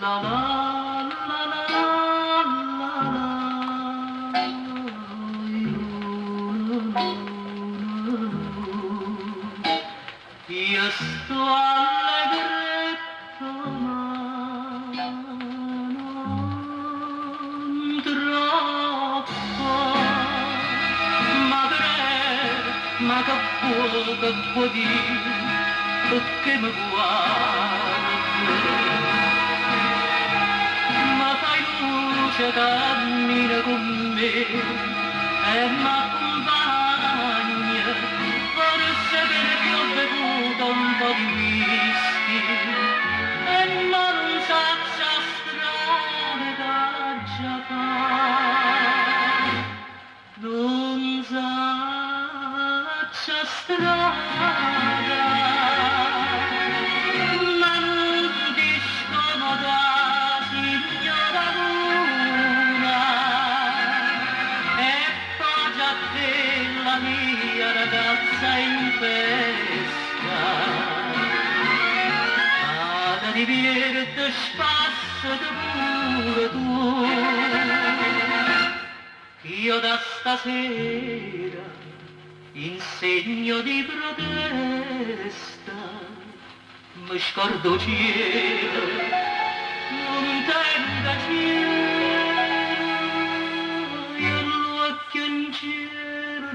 la la la la la la. Io sto allegretto ma non troppo, ma breve, ma che può dire, perché mi guardi, ma fai luce, cammina con me e m'accompagna, forse perché ho bevuto un po' di whisky e non saccia strade da già fare, non saccia strada. La mia ragazza in festa ad divertirti spassati pure tu, io da stasera in segno di protesta mi scordo cielo, non tenga cielo, io l'occhio in cielo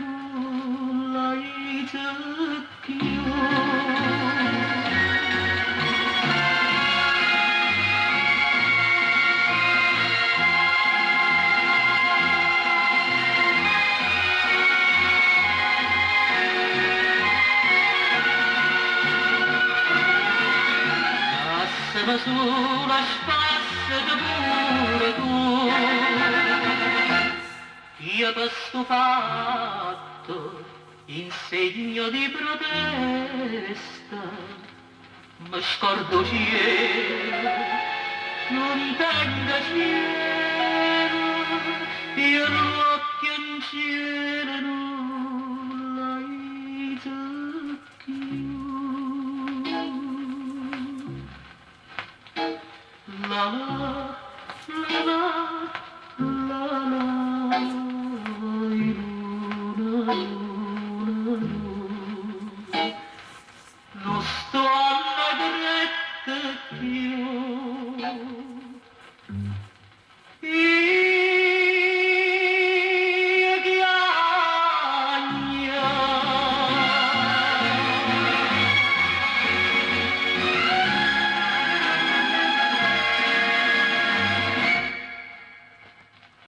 l'hai tocchio. Passami sulla spassata pure tu, io per sto fatto in segno di protesta mi scordo cielo, non tenga cielo, io l'occhio in cielo non l'hai tocchio. La la